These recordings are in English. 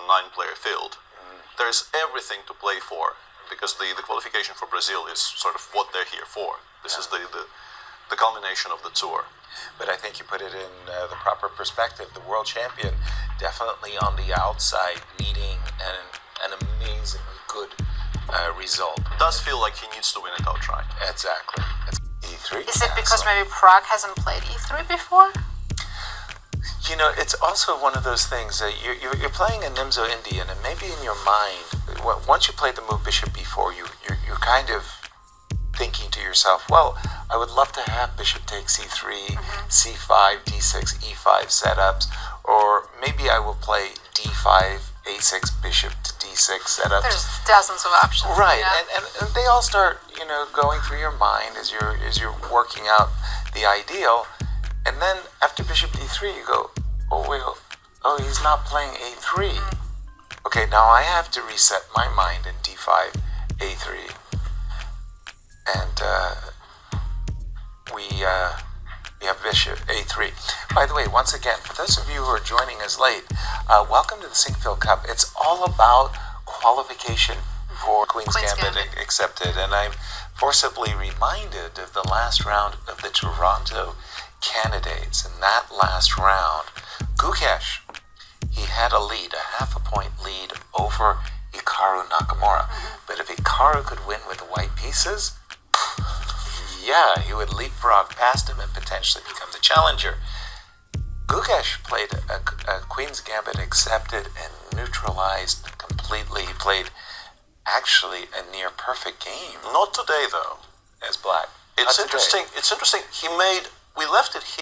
9-player field. There's everything to play for, because the qualification for Brazil is sort of what they're here for. This is the culmination of the tour. But I think you put it in the proper perspective. The world champion definitely on the outside needing an amazingly good result. It does feel like he needs to win it outright. Exactly. E3. Is it because maybe Prague hasn't played E3 before? You know, it's also one of those things that you're playing a Nimzo Indian, and maybe in your mind, once you play the move Bishop B4, you're kind of thinking to yourself, well, I would love to have Bishop takes C3, C5, D6, E5 setups, or maybe I will play D5, A6, Bishop to D6 setups. There's dozens of options. Right, Yeah. and they all start, going through your mind as you're working out the ideal. And then after Bishop D3, you go, he's not playing A3. Okay, now I have to reset my mind in D5, A3. And we have Bishop A3. By the way, once again, for those of you who are joining us late, welcome to the Sinquefield Cup. It's all about qualification for Queen's Gambit accepted. And I'm forcibly reminded of the last round of the Toronto candidates. In that last round, Gukesh, he had a lead, a half a point lead over Hikaru Nakamura. But if Hikaru could win with the white pieces, yeah, he would leapfrog past him and potentially become the challenger. Gukesh played a Queen's Gambit accepted and neutralized completely. He played actually a near perfect game. Not today, though. As black. It's interesting. It's interesting. We left it here.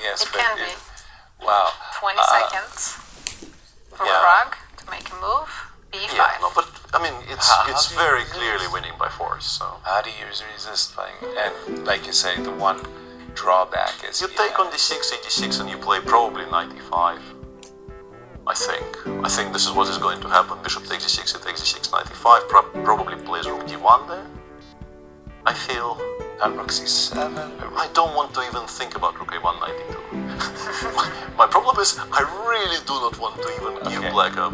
yes, it but can be. Wow. 20 seconds for yeah. Prague to make a move. B5. Yeah, no, but I mean, it's it's very clearly winning by force. So how do you resist playing? And like you say, the one drawback is you take on d6, e6, and you play probably knight e5. I think this is what is going to happen. Bishop takes e6, it takes e6, knight e5. Probably plays rook d1 there. I feel. Not rook c7. I don't want to even think about rook a1, knight e2. My problem is I really do not want to even give black a,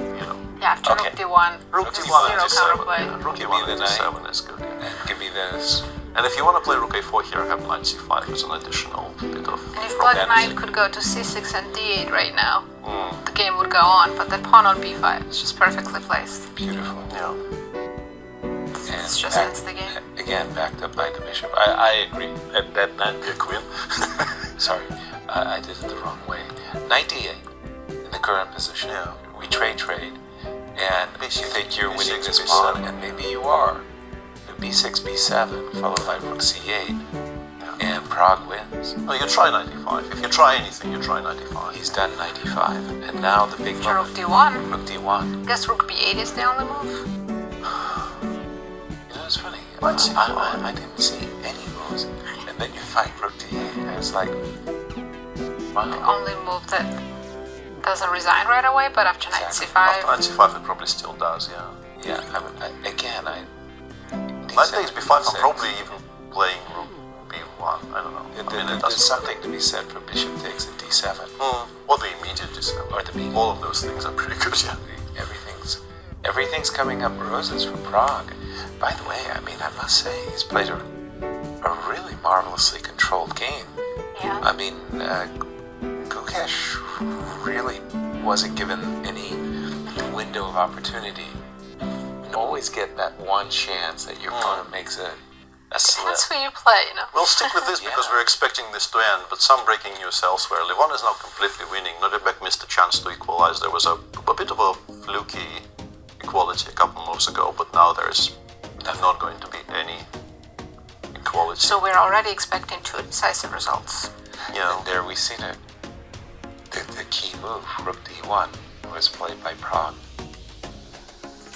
Yeah, after Okay. rook d1. rook Just d1 zero and d7. counterplay. Yeah, rook Give e1 me and the d7 is good. Yeah. And give me this. And if you want to play rook a4 here, I have knight c5 as an additional bit of. And if black That knight is- could go to c6 and d8 right now, the game would go on, but that pawn on b5 is just perfectly placed. Beautiful. Yeah. And It just ends the game. Again, backed up by the bishop. I agree. That knight, Be a queen. sorry, I did it the wrong way. Knight d8 in the current position. Yeah. We trade, and you think you're winning B6, this B7. pawn, and maybe you are. b6, b7, followed by rook c8, and Prague wins. No, you try knight e5. If you try anything, you try knight e5. He's done knight e5, and now the big After rook moment. d1, Rook d1. guess rook b8 is the only move. You know, it's funny. Knight c4. I didn't see any moves, and then you fight rook d8, and it's like, wow. Only move that doesn't resign right away, but after knight Exactly. After c5, knight c5, it probably still does, yeah. Yeah, again, Knight takes b5, I'm probably even playing rook b1. I don't know. There's doesn't something to be said for bishop takes at d7. Or the immediate d7. Or the immediate. All of those things are pretty good, yeah. Everything's coming up roses for Prague. By the way, I mean, I must say, he's played a really marvelously controlled game. yeah. I mean, Gukesh really wasn't given any window of opportunity. You always get that one chance that your opponent makes a slip. That's who you play, We'll stick with this because Yeah. we're expecting this to end, but some breaking news elsewhere. Levon is now completely winning. Nuremberg missed a chance to equalize. There was a bit of a fluky equality a couple moves ago, but now there's not going to be any equality. So we're already expecting two decisive results. Yeah. And there we see the key move, rook d1, was played by Prague.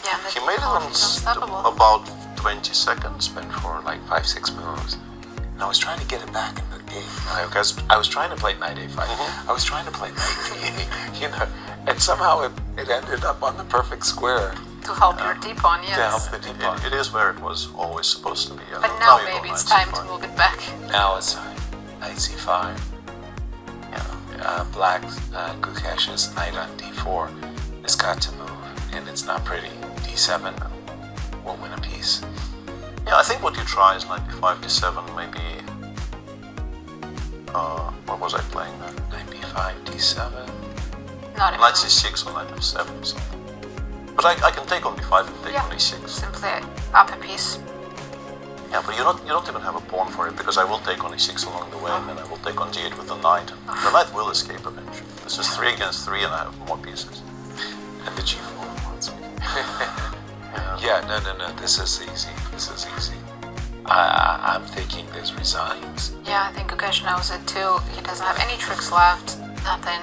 Yeah, and He the made it pawn in is unstoppable. about 20 seconds. Went for like 5-6 moves. And I was trying to get it back in the game. Because I was trying to play knight a5. I was trying to play knight d8, and somehow it ended up on the perfect square To help your d-pawn, yes. to help the d-pawn. It is where it was always supposed to be. But now you go maybe it's knight time to c5. move it back. Now it's time. Knight c5. Black Gukesh's knight on d4 has got to move, and it's not pretty. d7 will win a piece. Yeah, I think what you try is knight b5, d7, maybe. What was I playing then? Knight b5, d7. Not if Knight c6 or knight f7 or something. But I can take on b5 and take on e6. simply up a piece. Yeah, but you don't even have a pawn for it because I will take on e6 along the way, and then I will take on d8 with the knight. The knight will escape eventually. This is 3 against 3, and I have more pieces. And the g4 once again. Yeah, no. This is easy. I'm thinking this resigns. Yeah, I think Gukesh knows it too. He doesn't have any tricks left. Nothing.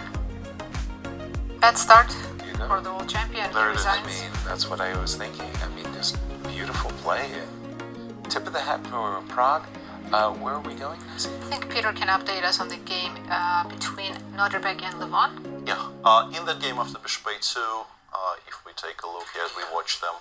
Bad start for the world champion. There He it is. I resigns. mean, that's what I was thinking. I mean, just beautiful play. Tip of the hat for Prague. Where are we going, Nancy? I think Peter can update us on the game between Nuremberg and Levon. Yeah, in that game after bishop a2, if we take a look here as we watch them,